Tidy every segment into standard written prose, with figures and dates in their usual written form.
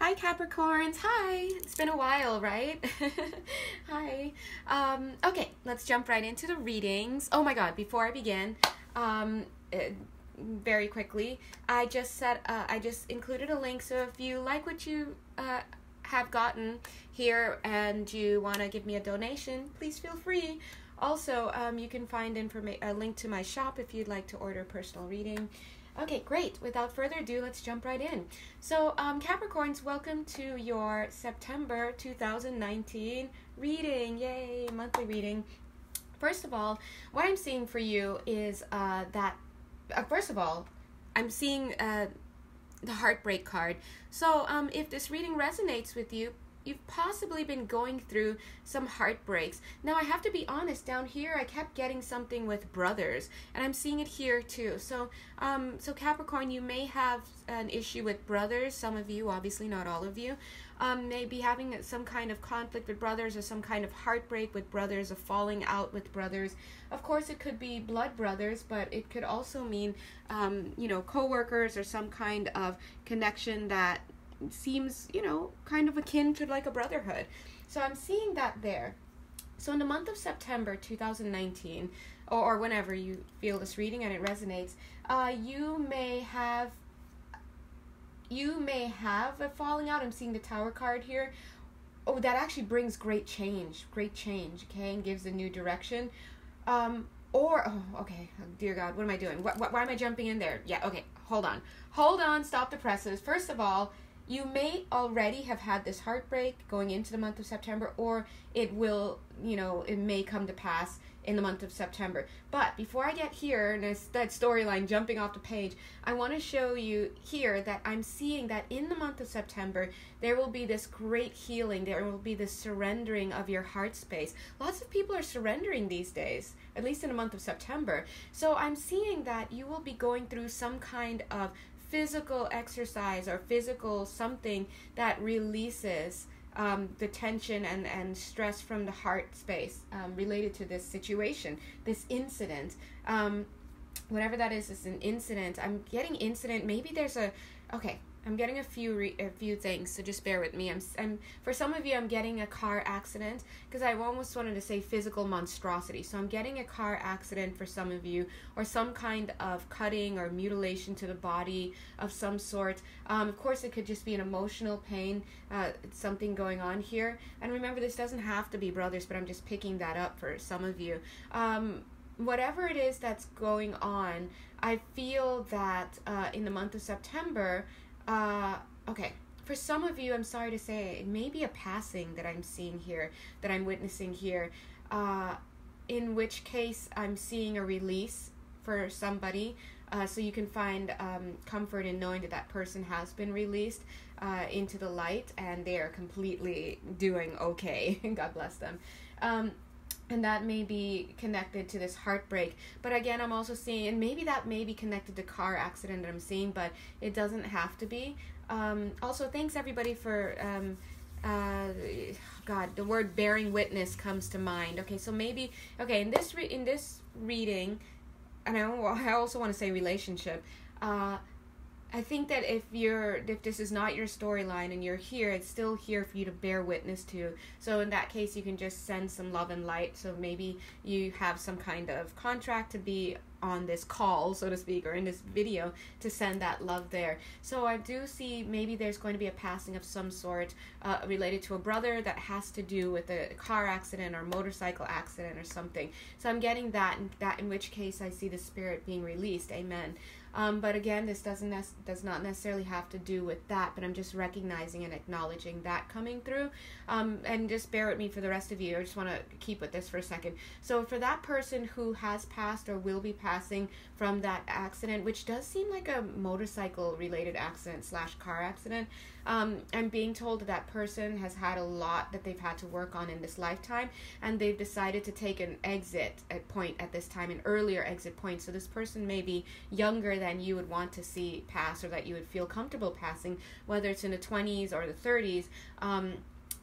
Hi, Capricorns. Hi. It's been a while, right? Hi. Okay, let's jump right into the readings. Oh my God, before I begin, very quickly, I just included a link, so if you like what you have gotten here and you want to give me a donation, please feel free. Also, you can find a link to my shop if you'd like to order a personal reading. Okay, great. Without further ado, let's jump right in. So, Capricorns, welcome to your September 2019 reading. Yay, monthly reading. First of all, what I'm seeing for you is first of all, I'm seeing the heartbreak card. So, if this reading resonates with you, you've possibly been going through some heartbreaks. Now, I have to be honest, down here, I kept getting something with brothers, and I'm seeing it here too. So, Capricorn, you may have an issue with brothers. Some of you, obviously not all of you, may be having some kind of conflict with brothers or some kind of heartbreak with brothers, a falling out with brothers. Of course, it could be blood brothers, but it could also mean, co-workers or some kind of connection that seems, kind of akin to like a brotherhood. So I'm seeing that there. So in the month of September 2019, or whenever you feel this reading and it resonates, you may have a falling out. I'm seeing the Tower card here. Oh, that actually brings great change, okay, and gives a new direction. Okay, dear God, what am I doing? Why am I jumping in there? Yeah, okay, hold on, stop the presses. First of all, you may already have had this heartbreak going into the month of September, or it may come to pass in the month of September. But before I get here, and that storyline jumping off the page, I want to show you here that I'm seeing that in the month of September, there will be this great healing. There will be this surrendering of your heart space. Lots of people are surrendering these days, at least in the month of September. So I'm seeing that you will be going through some kind of physical exercise or physical something that releases the tension and stress from the heart space related to this situation, this incident. Whatever that is an incident. I'm getting incident. Maybe there's I'm getting a few things, so just bear with me. I'm for some of you, I'm getting a car accident, because I almost wanted to say physical monstrosity. So I'm getting a car accident for some of you, or some kind of cutting or mutilation to the body of some sort. Of course, it could just be an emotional pain, something going on here. And remember, this doesn't have to be brothers, but I'm just picking that up for some of you. Whatever it is that's going on, I feel that in the month of September, for some of you, I'm sorry to say, it may be a passing that I'm seeing here, that I'm witnessing here, in which case I'm seeing a release for somebody, so you can find comfort in knowing that that person has been released into the light, and they are completely doing okay. God bless them. And that may be connected to this heartbreak. But again, I'm also seeing, and maybe that may be connected to car accident that I'm seeing, but it doesn't have to be. Also, thanks everybody for, the word bearing witness comes to mind. Okay, so maybe, in this reading, and I also want to say relationship, I think that if this is not your storyline and you're here, it's still here for you to bear witness to. So in that case, you can just send some love and light. So maybe you have some kind of contract to be on this call, so to speak, or in this video, to send that love there. So I do see maybe there's going to be a passing of some sort related to a brother that has to do with a car accident or motorcycle accident or something. So I'm getting that in which case I see the spirit being released. Amen. But again, this does not necessarily have to do with that, but I'm just recognizing and acknowledging that coming through. And just bear with me for the rest of you. I just want to keep with this for a second. So for that person who has passed or will be passing from that accident, which does seem like a motorcycle related accident / car accident, I'm being told that person has had a lot that they've had to work on in this lifetime, and they've decided to take an exit point at this time, an earlier exit point. So this person may be younger than you would want to see pass, or that you would feel comfortable passing, whether it's in the 20s or the 30s.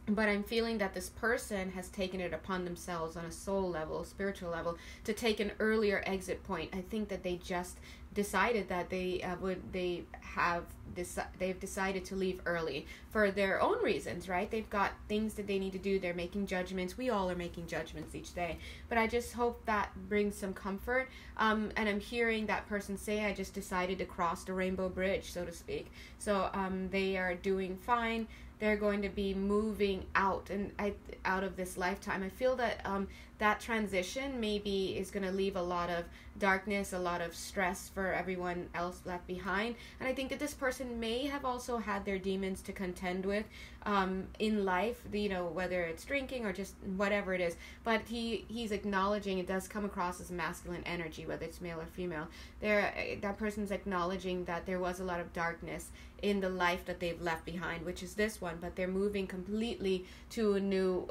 But I'm feeling that this person has taken it upon themselves on a soul level, spiritual level, to take an earlier exit point. I think that they just decided that they've decided to leave early for their own reasons, right? They've got things that they need to do. They're making judgments. We all are making judgments each day. But I just hope that brings some comfort. And I'm hearing that person say, I just decided to cross the rainbow bridge, so to speak. So they are doing fine. They're going to be moving out of this lifetime. I feel that that transition maybe is going to leave a lot of darkness, a lot of stress for everyone else left behind. And I think that this person may have also had their demons to contend with in life, whether it's drinking or just whatever it is. But he's acknowledging, it does come across as masculine energy, whether it's male or female. That person's acknowledging that there was a lot of darkness in the life that they've left behind, which is this one, but they're moving completely to a new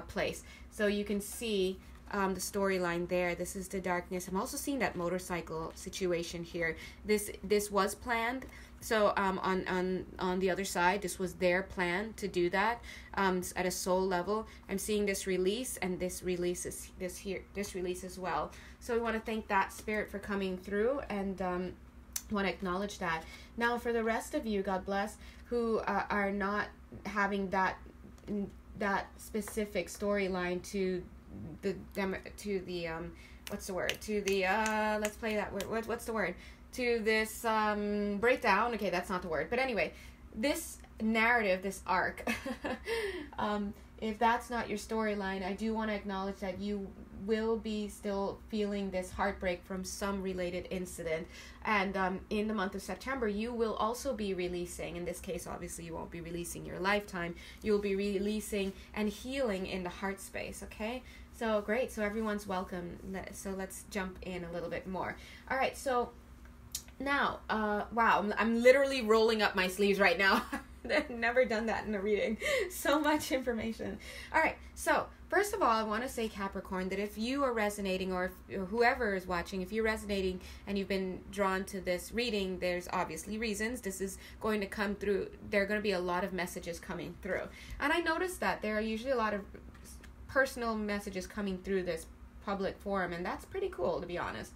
place. So you can see the storyline there. This is the darkness. I'm also seeing that motorcycle situation here. This was planned. So on the other side, this was their plan to do that at a soul level. I'm seeing this release, and this release is this release as well. So we want to thank that spirit for coming through, and want to acknowledge that. Now for the rest of you, God bless, who are not having that specific storyline to the what's the word, to the let's play that word, what's the word, to this breakdown. Okay, that's not the word, but anyway, this narrative, this arc, if that's not your storyline, I do want to acknowledge that you will be still feeling this heartbreak from some related incident. And in the month of September, you will also be releasing. In this case, obviously, you won't be releasing your lifetime. You'll be releasing and healing in the heart space, okay? So great. So everyone's welcome. So let's jump in a little bit more. All right. So now, wow, I'm literally rolling up my sleeves right now. I've never done that in a reading. So much information. All right. So first of all, I want to say, Capricorn, that if you are resonating, or whoever is watching, if you're resonating and you've been drawn to this reading, there's obviously reasons. This is going to come through. There are going to be a lot of messages coming through. And I noticed that there are usually a lot of personal messages coming through this public forum, and that's pretty cool, to be honest.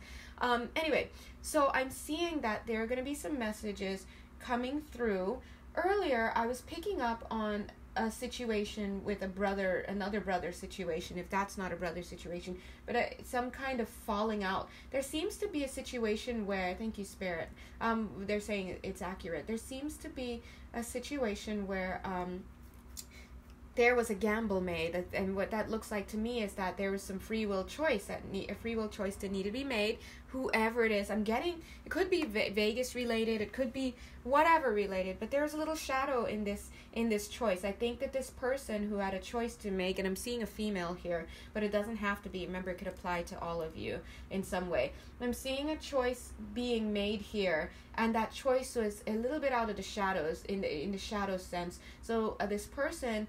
Anyway, so I'm seeing that there are going to be some messages coming through. Earlier, I was picking up on a situation with another brother situation, if that's not a brother situation, but some kind of falling out. There seems to be a situation where, thank you, Spirit, they're saying it's accurate. There seems to be a situation where there was a gamble made, and what that looks like to me is that there was some free will choice, a free will choice that needed to be made. Whoever it is, I'm getting, it could be Vegas related, it could be whatever related, but there's a little shadow in this choice. I think that this person who had a choice to make, and I'm seeing a female here, but it doesn't have to be. Remember, it could apply to all of you in some way. I'm seeing a choice being made here, and that choice was a little bit out of the shadows, in the shadow sense. So this person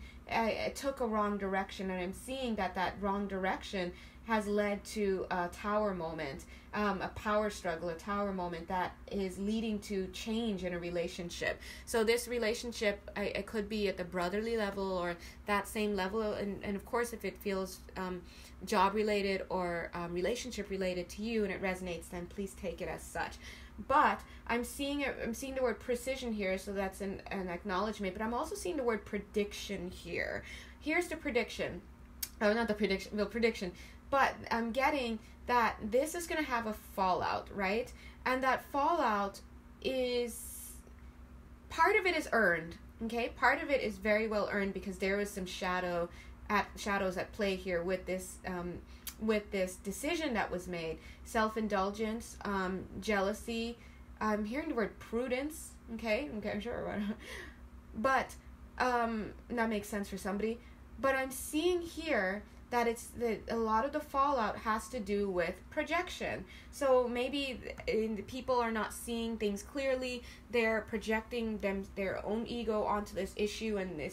took a wrong direction, and I'm seeing that wrong direction has led to a tower moment, a power struggle, a tower moment that is leading to change in a relationship. So this relationship, it could be at the brotherly level or that same level, and of course, if it feels job related or relationship related to you and it resonates, then please take it as such. But I'm seeing the word precision here, so that's an acknowledgement. But I'm also seeing the word prediction here. Here's the prediction. Oh, not the prediction, the prediction. But I'm getting that this is going to have a fallout, right? And that fallout is, part of it is earned, okay? Part of it is very well earned because there is some shadows at play here with this decision that was made. Self-indulgence, jealousy. I'm hearing the word prudence, okay? I'm sure. But that makes sense for somebody. But I'm seeing here that a lot of the fallout has to do with projection. So maybe people are not seeing things clearly. They're projecting their own ego onto this issue, and it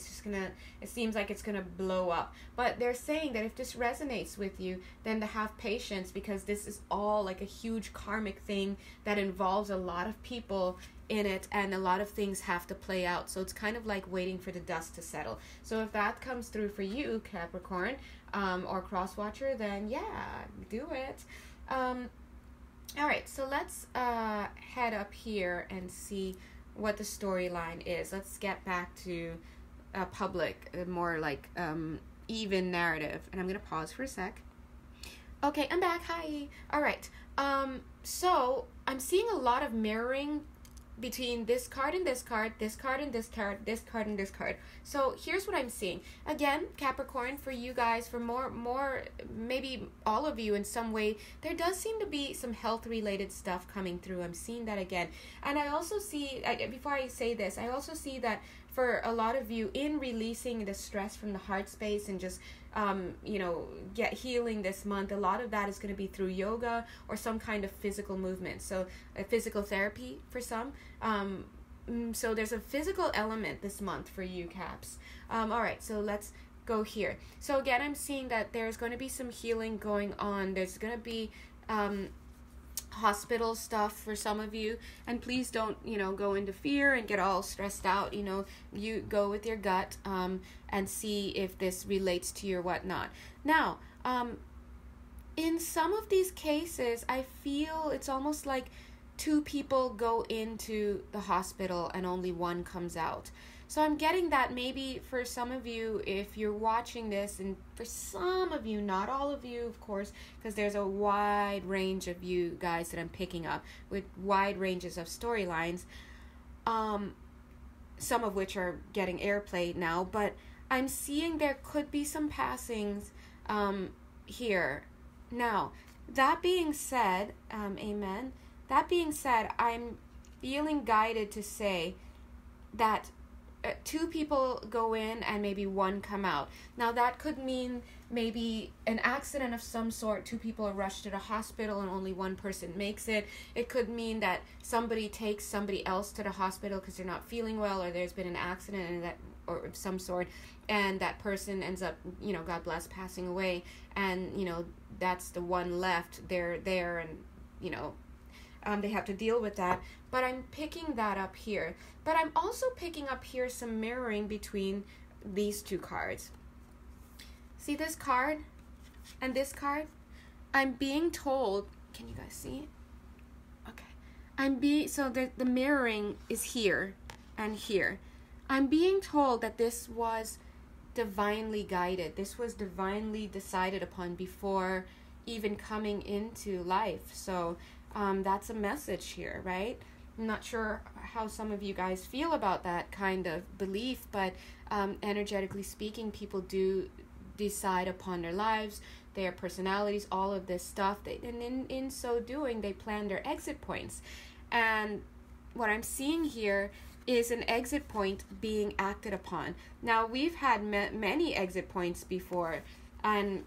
seems like it's gonna blow up. But they're saying that if this resonates with you, then to have patience, because this is all like a huge karmic thing that involves a lot of people in it, and a lot of things have to play out. So it's kind of like waiting for the dust to settle. So if that comes through for you, Capricorn, or Crosswatcher, then yeah, do it. All right, so let's head up here and see what the storyline is. Let's get back to public, more like even narrative. And I'm going to pause for a sec. Okay, I'm back. Hi. All right. So I'm seeing a lot of mirroring between this card and this card, this card and this card, this card and this card. So here's what I'm seeing. Again, Capricorn, for you guys, for more, maybe all of you in some way, there does seem to be some health-related stuff coming through. I'm seeing that again. And I also see, before I say this, I also see that for a lot of you, in releasing the stress from the heart space and just get healing this month, a lot of that is going to be through yoga or some kind of physical movement. So physical therapy for some. So there's a physical element this month for you, Caps. All right, so let's go here. So again, I'm seeing that there's going to be some healing going on. There's going to be hospital stuff for some of you, and please don't go into fear and get all stressed out. You go with your gut and see if this relates to you or whatnot. Now in some of these cases, I feel it's almost like two people go into the hospital and only one comes out. So I'm getting that maybe for some of you, if you're watching this, and for some of you, not all of you, of course, because there's a wide range of you guys that I'm picking up with wide ranges of storylines, some of which are getting airplay now, but I'm seeing there could be some passings here. Now, that being said, amen, that being said, I'm feeling guided to say that two people go in and maybe one come out. Now that could mean maybe an accident of some sort. Two people are rushed to the hospital and only one person makes it. It could mean that somebody takes somebody else to the hospital because they're not feeling well, or there's been an accident and that, or of some sort, and that person ends up, God bless, passing away, and that's the one left. They're there, and they have to deal with that. But I'm picking that up here. But I'm also picking up here some mirroring between these two cards. See this card and this card? I'm being told, can you guys see it? Okay. So the mirroring is here and here. I'm being told that this was divinely guided. This was divinely decided upon before even coming into life. So that's a message here, right? I'm not sure how some of you guys feel about that kind of belief, but energetically speaking, people do decide upon their lives, their personalities, all of this stuff. And in so doing, they plan their exit points. And what I'm seeing here is an exit point being acted upon. Now, we've had many exit points before, and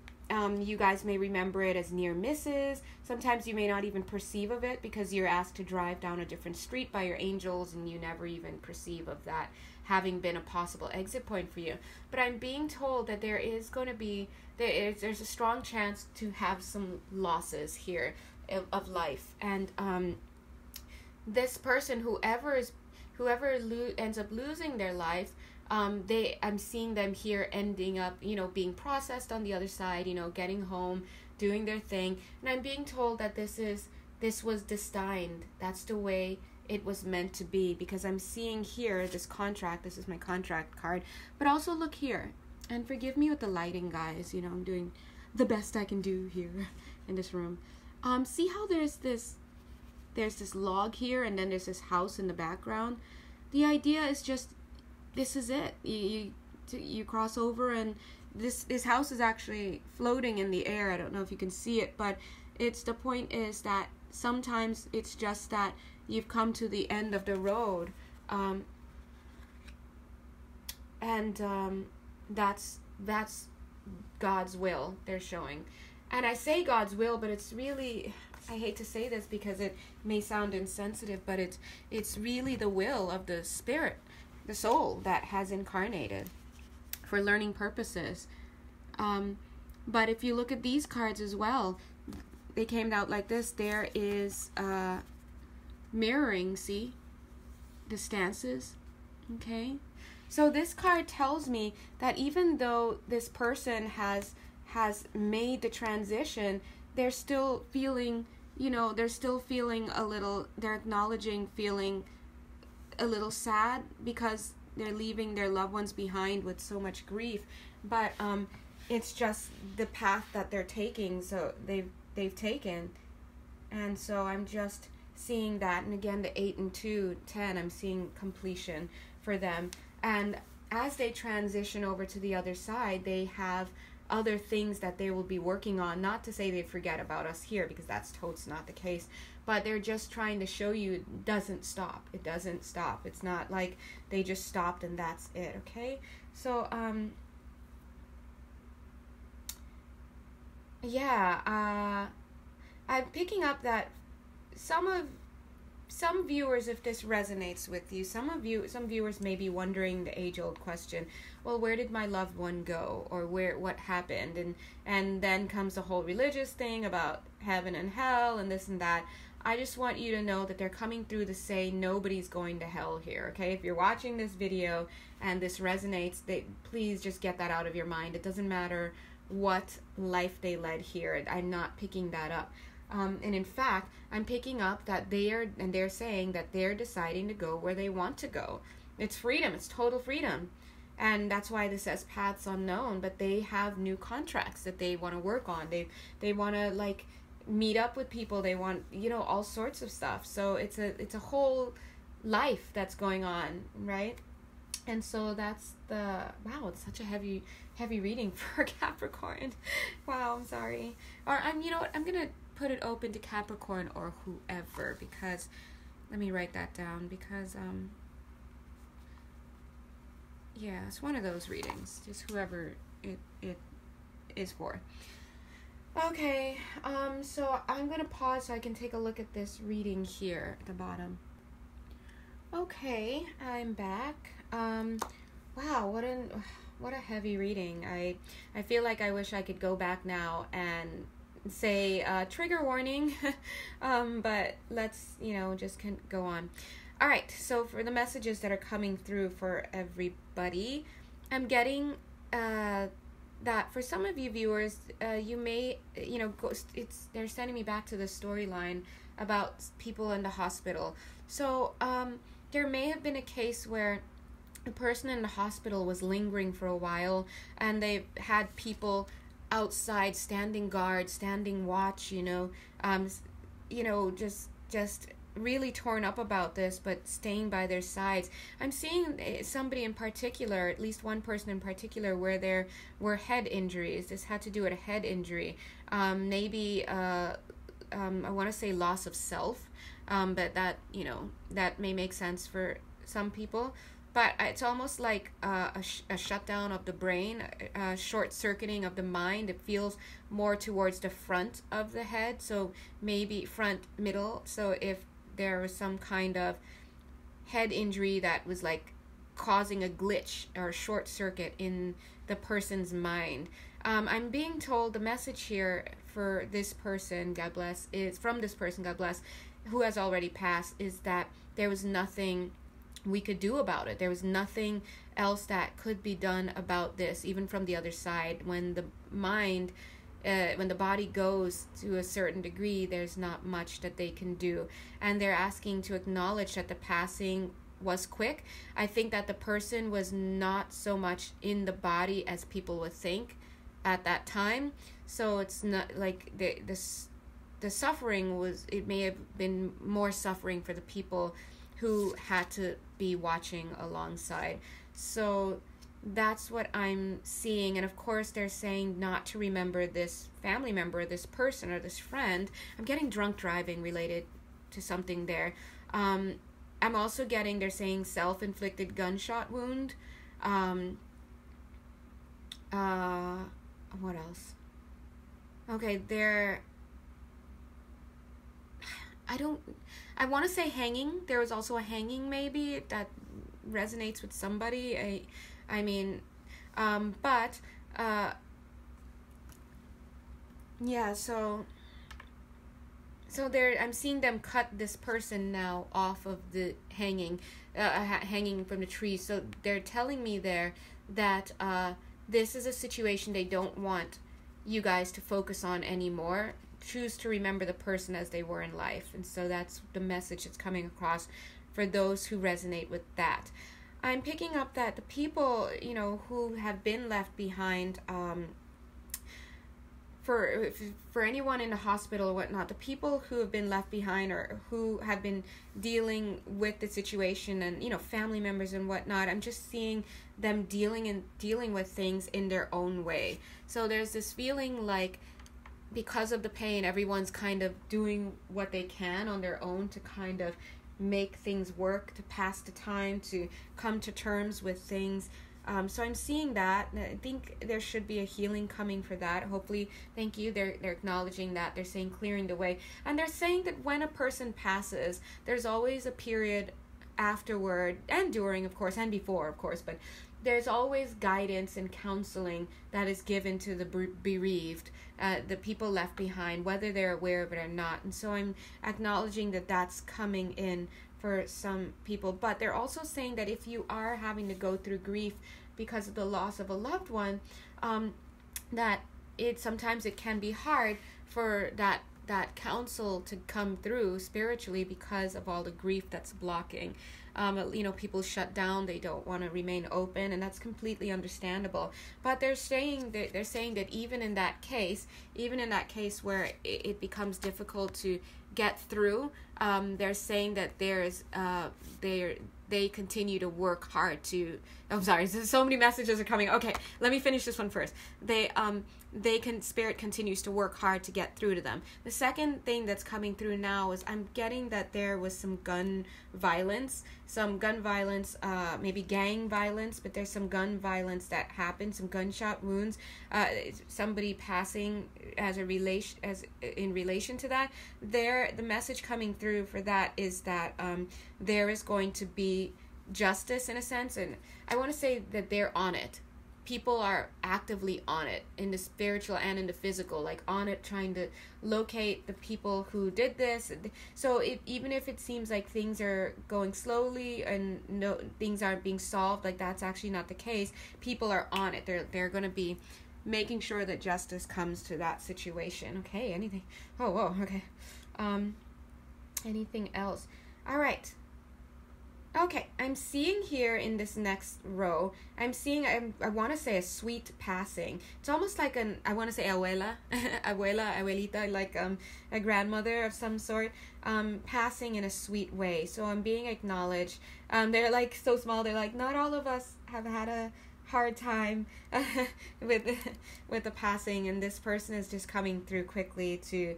you guys may remember it as near misses. Sometimes you may not even perceive of it because you're asked to drive down a different street by your angels and you never even perceive of that having been a possible exit point for you. But I'm being told that there is going to be, there's a strong chance to have some losses here of life. And this person, whoever ends up losing their life, I'm seeing them here ending up, being processed on the other side, getting home, doing their thing. And I'm being told that this was destined. That's the way it was meant to be, because I'm seeing here this contract. This is my contract card. But also look here, and forgive me with the lighting, guys. I'm doing the best I can do here in this room. See how there's this log here, and then there's this house in the background. The idea is just, this is it. You cross over, and this house is actually floating in the air. I don't know if you can see it, but the point is that sometimes it's just that you've come to the end of the road, and that's God's will they're showing. And I say God's will, but it's really, I hate to say this because it may sound insensitive, but it's really the will of the spirit, the soul that has incarnated for learning purposes. But if you look at these cards as well, they came out like this. There is mirroring, see the stances, okay? So this card tells me that even though this person has made the transition, they're still feeling, you know, they're still feeling a little, they're acknowledging feeling a little sad because they're leaving their loved ones behind with so much grief. But it's just the path that they're taking, so they've taken. And so I'm just seeing that. And again, the 8 and 2, 10, I'm seeing completion for them. And as they transition over to the other side, they have other things that they will be working on. Not to say they forget about us here, because that's totes not the case, but they're just trying to show you it doesn't stop. It doesn't stop. It's not like they just stopped and that's it, okay? So, yeah, I'm picking up that some viewers, if this resonates with you, some viewers may be wondering the age-old question, well, where did my loved one go, or what happened? And then comes the whole religious thing about heaven and hell and this and that. I just want you to know that they're coming through to say nobody's going to hell here, okay? If you're watching this video and this resonates, please just get that out of your mind. It doesn't matter what life they led here. I'm not picking that up. And in fact, I'm picking up that they're saying that they're deciding to go where they want to go. It's freedom. It's total freedom. And that's why this says paths unknown, but they have new contracts that they want to work on. They want to, like, meet up with people. They want, you know, all sorts of stuff. So it's a whole life that's going on, right? And so that's wow, it's such a heavy reading for Capricorn. Wow, I'm sorry. Or you know what, I'm going to put it open to Capricorn or whoever, because let me write that down, because yeah, it's one of those readings, just whoever it is for. Okay, so I'm gonna pause so I can take a look at this reading here at the bottom. Okay, I'm back. Wow, what a heavy reading. I feel like I wish I could go back now and say trigger warning, but let's, you know, just go on. All right, so for the messages that are coming through for everybody, I'm getting that for some of you viewers, you may, you know, they're sending me back to the storyline about people in the hospital. So there may have been a case where a person in the hospital was lingering for a while, and they've had people outside standing guard, standing watch, you know, just really torn up about this, but staying by their sides. I'm seeing somebody in particular, at least one person in particular, where there were head injuries. This had to do with a head injury. Maybe I want to say loss of self, but that, you know, that may make sense for some people. But it's almost like a shutdown of the brain, a short-circuiting of the mind. It feels more towards the front of the head, so maybe front, middle. So if there was some kind of head injury that was like causing a glitch or a short circuit in the person's mind. I'm being told the message here for this person, God bless, is from this person, God bless, who has already passed, is that there was nothing we could do about it. There was nothing else that could be done about this, even from the other side. When the mind, when the body goes to a certain degree, there's not much that they can do. And they're asking to acknowledge that the passing was quick. I think that the person was not so much in the body as people would think at that time. So it's not like the suffering was, it may have been more suffering for the people who had to be watching alongside. So that's what I'm seeing. And of course they're saying not to remember this family member, this person, or this friend. I'm getting drunk driving related to something there. I'm also getting, they're saying self-inflicted gunshot wound. What else? Okay, I want to say hanging. There was also a hanging, maybe, that resonates with somebody. Yeah, so I'm seeing them cut this person now off of the hanging from the tree. So they're telling me there that this is a situation they don't want you guys to focus on anymore. choose to remember the person as they were in life. And so that's the message that's coming across for those who resonate with that. I'm picking up that the people, you know, who have been left behind, for anyone in the hospital or whatnot, the people who have been left behind or who have been dealing with the situation, and, you know, family members and whatnot, I'm just seeing them dealing with things in their own way. So there's this feeling like, because of the pain, everyone's kind of doing what they can on their own to kind of make things work, to pass the time, to come to terms with things. So I'm seeing that. I think there should be a healing coming for that. Hopefully, thank you. They're acknowledging that. They're saying clearing the way. And they're saying that when a person passes, there's always a period afterward and during, of course, and before, of course, but there's always guidance and counseling that is given to the bereaved, the people left behind, whether they're aware of it or not. And so I'm acknowledging that that's coming in for some people. But they're also saying that if you are having to go through grief because of the loss of a loved one, that sometimes it can be hard for that counsel to come through spiritually because of all the grief that's blocking. You know, people shut down, they don't want to remain open, and that's completely understandable. But they're saying that even in that case where it becomes difficult to get through, they're saying that they continue to work hard to. I'm sorry, so many messages are coming. Okay, let me finish this one first. Spirit continues to work hard to get through to them. The second thing that's coming through now is I'm getting that there was some gun violence, maybe gang violence, but there's some gun violence that happened, some gunshot wounds, somebody passing in relation to that. The message coming through for that is that there is going to be justice in a sense, and I want to say that they're on it. People are actively on it in the spiritual and in the physical, like on it, trying to locate the people who did this. So even if it seems like things are going slowly and things aren't being solved, like that's actually not the case. People are on it. They're going to be making sure that justice comes to that situation. Okay, anything? Oh, whoa, okay. Anything else? All right. Okay, I'm seeing here in this next row, I want to say a sweet passing. It's almost like I want to say abuelita, like a grandmother of some sort, passing in a sweet way. So I'm being acknowledged. They're like so small, they're like, not all of us have had a hard time with the passing, and this person is just coming through quickly to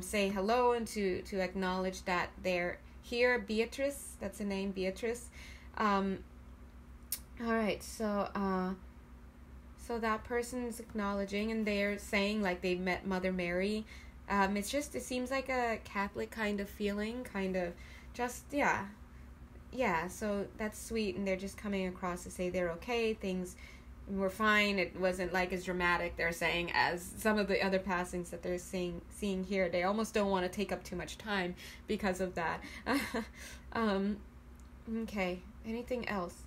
say hello and to acknowledge that they're here. Beatrice, that's the name, Beatrice. All right, so that person is acknowledging, and they're saying like they met Mother Mary. It seems like a Catholic kind of feeling, kind of just, yeah, so that's sweet, and they're just coming across to say they're okay, things were fine. It wasn't like as dramatic, they're saying, as some of the other passings that they're seeing here. They almost don't want to take up too much time because of that. Okay, anything else?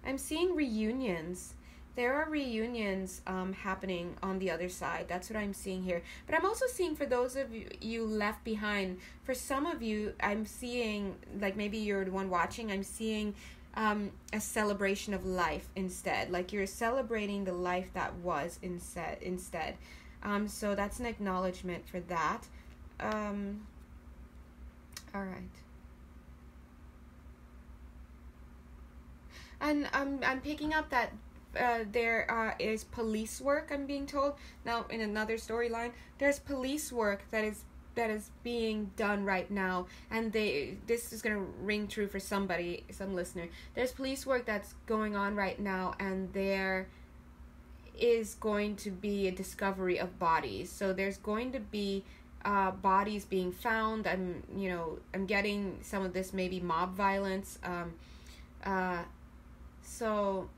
I'm seeing reunions. There are reunions happening on the other side. That's what I'm seeing here. But I'm also seeing, for those of you left behind, for some of you, I'm seeing, like maybe you're the one watching, I'm seeing a celebration of life instead. Like you're celebrating the life that was instead. So that's an acknowledgement for that. All right. And I'm picking up that there is police work, I'm being told. Now, in another storyline, there's police work that is being done right now, and this is going to ring true for some listener. There's police work that's going on right now, and there is going to be a discovery of bodies. So there's going to be bodies being found. I'm getting some of this maybe mob violence. So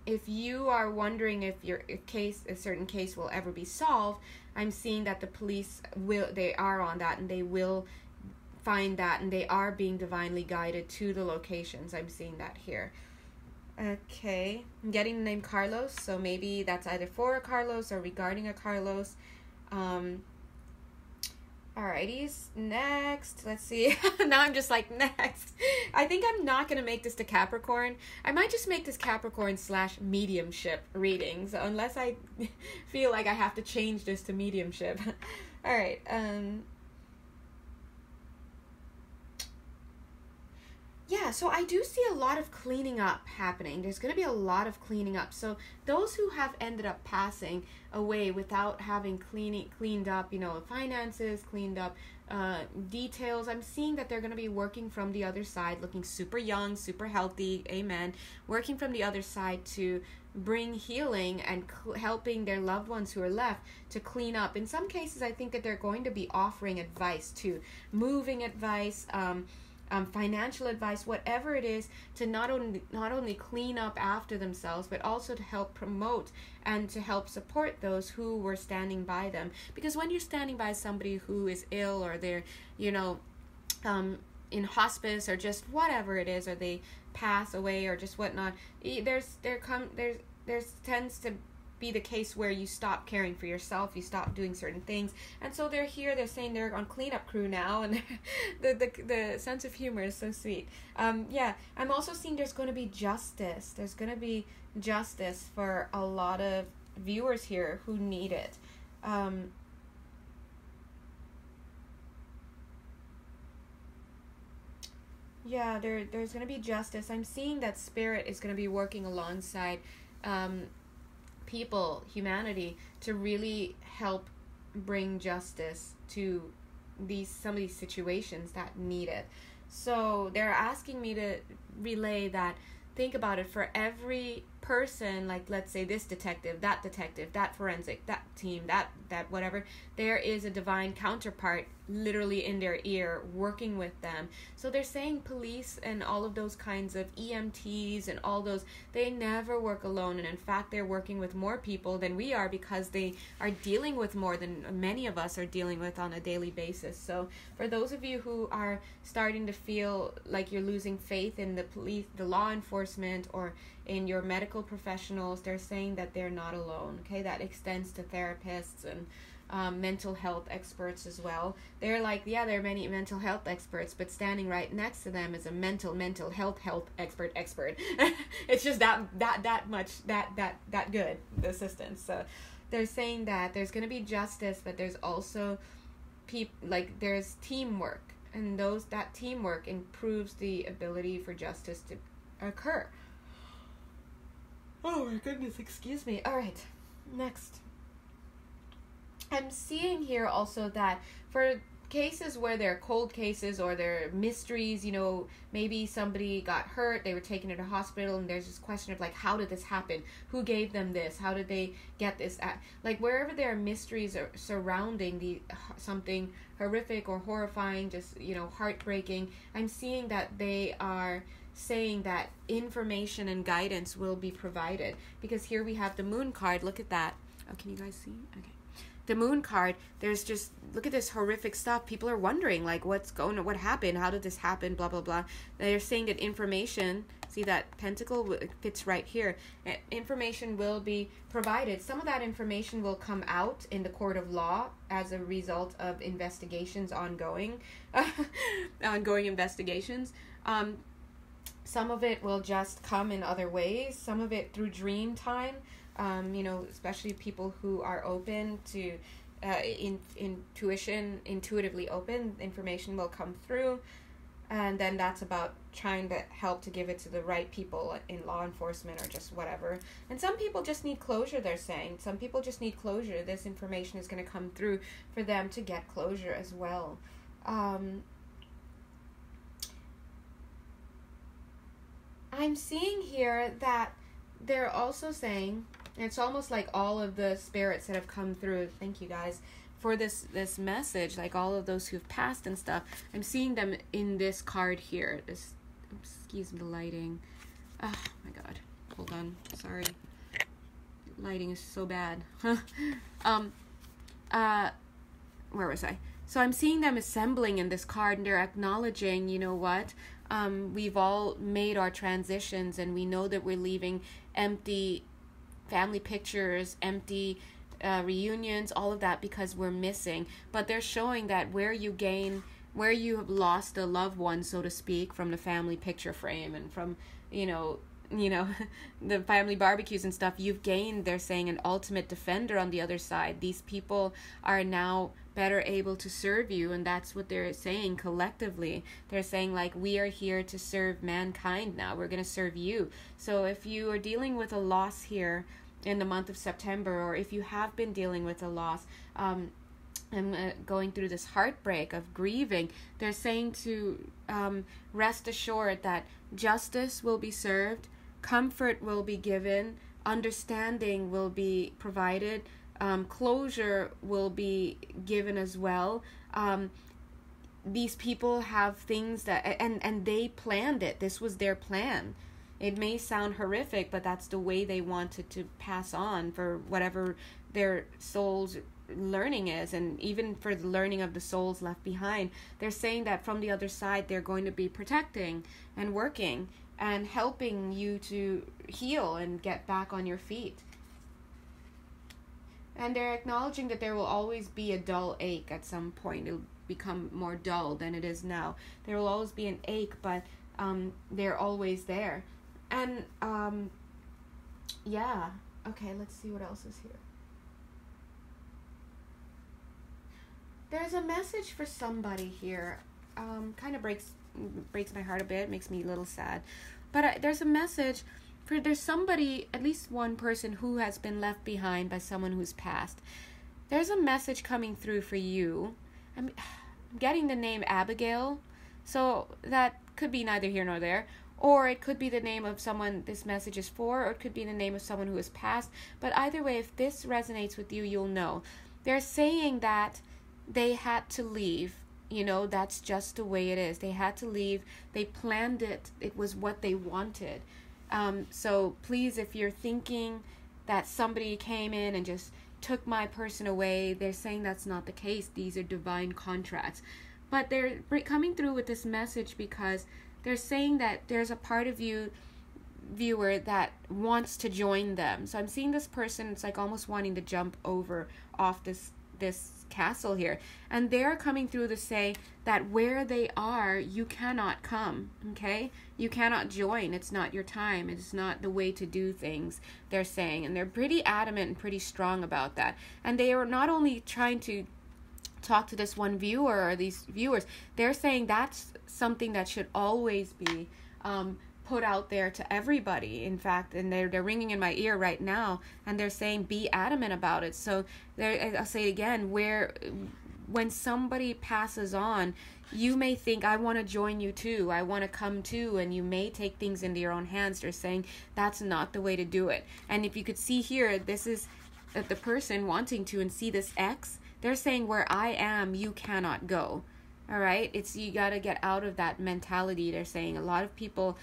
if you are wondering if a certain case will ever be solved, I'm seeing that the police they are on that, and they will find that, and they are being divinely guided to the locations. I'm seeing that here. Okay, I'm getting the name Carlos, so maybe that's either for a Carlos or regarding a Carlos. Alrighties, next, let's see. Now I'm just like, next. I think I'm not going to make this to Capricorn. I might just make this Capricorn / mediumship reading, so unless I feel like I have to change this to mediumship. Alright, yeah, so I do see a lot of cleaning up happening. There's going to be a lot of cleaning up. So those who have ended up passing away without having cleaned up, finances, cleaned up details, I'm seeing that they're going to be working from the other side, looking super young, super healthy, amen, working from the other side to bring healing and helping their loved ones who are left to clean up. In some cases, I think that they're going to be offering advice too, moving advice, financial advice, whatever it is, to not only clean up after themselves, but also to help promote and to help support those who were standing by them. Because when you're standing by somebody who is ill, or they're, in hospice, or just whatever it is, or they pass away, or just whatnot, there tends to be the case where you stop caring for yourself, you stop doing certain things, and so they're saying they're on cleanup crew now, and the sense of humor is so sweet. Yeah, I'm also seeing there's going to be justice. There's going to be justice for a lot of viewers here who need it. Yeah, there's going to be justice. I'm seeing that Spirit is going to be working alongside people, humanity, to really help bring justice to some of these situations that need it. So they're asking me to relay that, think about it, for every person, like let's say this detective, that forensic, that team, that whatever, there is a divine counterpart literally in their ear working with them. So they're saying police and all of those kinds of EMTs and all those, they never work alone, and in fact they're working with more people than we are, because they are dealing with more than many of us are dealing with on a daily basis. So for those of you who are starting to feel like you're losing faith in the police, the law enforcement, or in your medical professionals, they're saying that they're not alone. Okay, that extends to therapists and mental health experts as well. They're like, yeah, there are many mental health experts, but standing right next to them is a mental health expert. It's just that much that good, the assistance. So they're saying that there's going to be justice, but there's also there's teamwork, and that teamwork improves the ability for justice to occur. Oh my goodness, excuse me. All right, next. I'm seeing here also that for cases where they're cold cases or they're mysteries, maybe somebody got hurt, they were taken to the hospital, and there's this question of like, how did this happen? Who gave them this? How did they get this? Like wherever there are mysteries surrounding something horrific or horrifying, just, heartbreaking, I'm seeing that they are saying that information and guidance will be provided, because here we have the moon card. Look at that. Oh, can you guys see? Okay. The moon card, there's just, look at this horrific stuff. People are wondering, like, what happened? How did this happen? Blah, blah, blah. They're saying that information, see that pentacle fits right here. Information will be provided. Some of that information will come out in the court of law as a result of investigations ongoing investigations. Some of it will just come in other ways. Some of it through dream time. Especially people who are open to intuitively open, information will come through, and then that's about trying to help to give it to the right people in law enforcement or just whatever. And some people just need closure, they're saying. Some people just need closure. This information is going to come through for them to get closure as well. I'm seeing here that they're also saying, it's almost like all of the spirits that have come through, thank you guys for this message, like all of those who've passed and stuff, I'm seeing them in this card here. Excuse the lighting. Oh my god, hold on, sorry, lighting is so bad. Where was I? So I'm seeing them assembling in this card, and they're acknowledging, We've all made our transitions, and we know that we're leaving empty family pictures, empty reunions, all of that, because we're missing. But they're showing that where you have lost a loved one, so to speak, from the family picture frame and from, the family barbecues and stuff, you've gained, they're saying, an ultimate defender on the other side. These people are now better able to serve you, and that's what they're saying collectively. They're saying, like, we are here to serve mankind now. We're going to serve you. So if you are dealing with a loss here in the month of September, or if you have been dealing with a loss, and going through this heartbreak of grieving, they're saying to rest assured that justice will be served, comfort will be given, understanding will be provided, closure will be given as well. These people have things that, and they planned it. This was their plan. It may sound horrific, but that's the way they wanted to pass on for whatever their soul's learning is, and even for the learning of the souls left behind. They're saying that from the other side, they're going to be protecting and working and helping you to heal and get back on your feet. And they're acknowledging that there will always be a dull ache at some point. It'll become more dull than it is now. There will always be an ache, but they're always there. And yeah, okay, let's see what else is here. There's a message for somebody here. Kind of breaks my heart a bit, makes me a little sad. But there's a message for, there's somebody, at least one person, who has been left behind by someone who's passed. There's a message coming through for you. I'm getting the name Abigail, so that could be neither here nor there. Or it could be the name of someone this message is for, or it could be the name of someone who has passed. But either way, if this resonates with you, you'll know. They're saying that they had to leave. That's just the way it is. They had to leave. They planned it. It was what they wanted. So please, if you're thinking that somebody came in and just took my person away, they're saying that's not the case. These are divine contracts. But they're coming through with this message because they're saying that there's a part of you, viewer, that wants to join them. So I'm seeing this person, it's like almost wanting to jump off this castle here, and they're coming through to say that where they are, you cannot come. Okay, you cannot join. It's not your time. It's not the way to do things, they're saying, and they're pretty adamant and pretty strong about that. And they are not only trying to talk to this one viewer or these viewers, they're saying that's something that should always be put out there to everybody. In fact, and they're ringing in my ear right now, and they're saying be adamant about it. So I'll say it again, when somebody passes on, you may think, I want to join you too, I want to come too, and you may take things into your own hands. They're saying that's not the way to do it. And if you could see here, this is the person wanting to, and see this X, they're saying where I am, you cannot go. All right, you got to get out of that mentality. They're saying a lot of people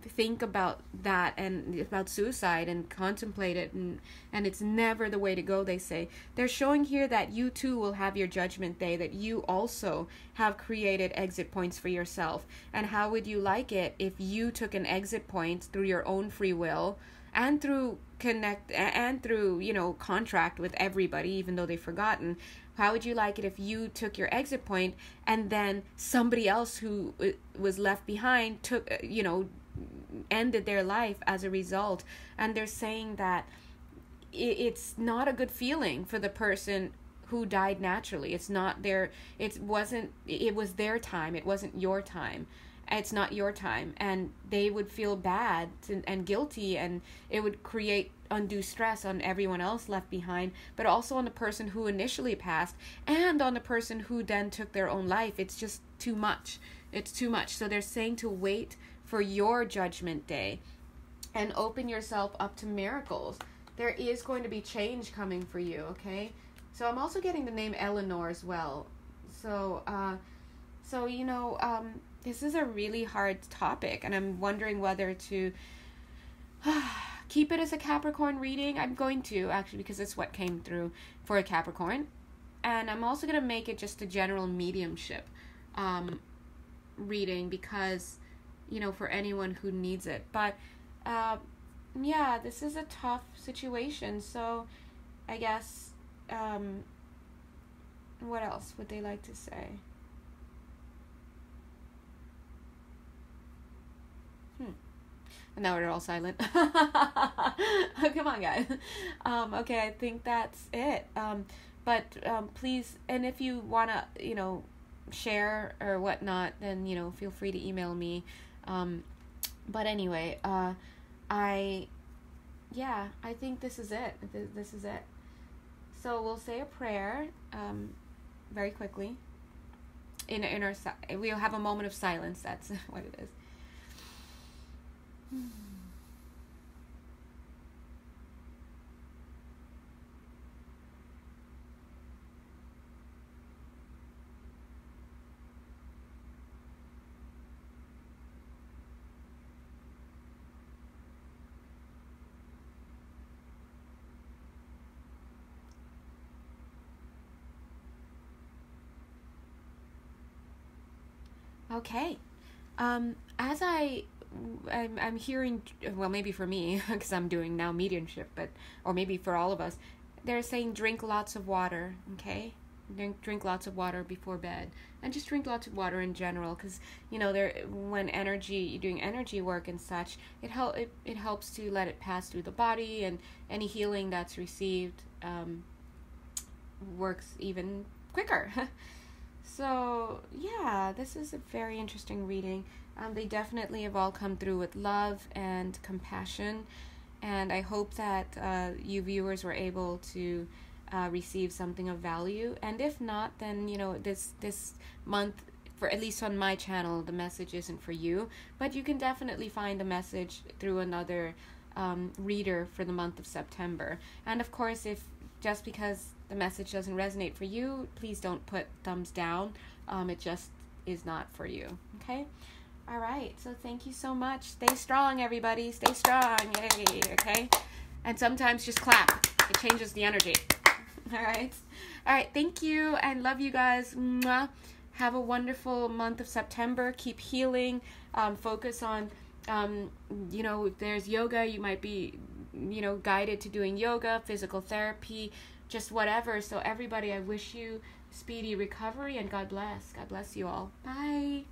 think about that and about suicide and contemplate it, and it's never the way to go, they say. They're showing here that you too will have your judgment day, that you also have created exit points for yourself. And how would you like it if you took an exit point through your own free will, and through contract with everybody, even though they've forgotten? How would you like it if you took your exit point, and then somebody else who was left behind ended their life as a result? And they're saying that it's not a good feeling for the person who died naturally. It was their time. It wasn't your time. It's not your time, and they would feel bad and guilty, and it would create undue stress on everyone else left behind, but also on the person who initially passed, and on the person who then took their own life. It's just too much. It's too much. So they're saying to wait for your judgment day and open yourself up to miracles. There is going to be change coming for you, okay? So I'm also getting the name Eleanor as well. So this is a really hard topic, and I'm wondering whether to keep it as a Capricorn reading. I'm going to, actually, because it's what came through for a Capricorn. And I'm also going to make it just a general mediumship. reading because, you know, for anyone who needs it. But yeah, this is a tough situation. So I guess, what else would they like to say? Now they're all silent. Oh, come on, guys. Okay, I think that's it. But please, and if you want to, you know, share or whatnot, then, you know, feel free to email me. But anyway, I think this is it. This is it. So we'll say a prayer very quickly. We'll have a moment of silence. That's what it is. Okay. As I'm hearing, well, maybe for me, because I'm doing now mediumship, or maybe for all of us, they're saying drink lots of water, okay? Drink lots of water before bed, and just drink lots of water in general, because, you know, when you're doing energy work and such, it helps to let it pass through the body, and any healing that's received works even quicker. So, yeah, this is a very interesting reading. They definitely have all come through with love and compassion, and I hope that you viewers were able to receive something of value. And if not, then, you know, this month, for at least on my channel, the message isn't for you, but you can definitely find a message through another reader for the month of September. And of course, if just because the message doesn't resonate for you, please don't put thumbs down. It just is not for you. Okay? All right. So thank you so much. Stay strong, everybody. Stay strong. Yay. Okay? And sometimes just clap. It changes the energy. All right? All right. Thank you. And love you guys. Mwah. Have a wonderful month of September. Keep healing. Focus on, you know, if there's yoga, you might be, you know, guided to doing yoga, physical therapy, just whatever. So everybody, I wish you speedy recovery, and God bless. God bless you all. Bye.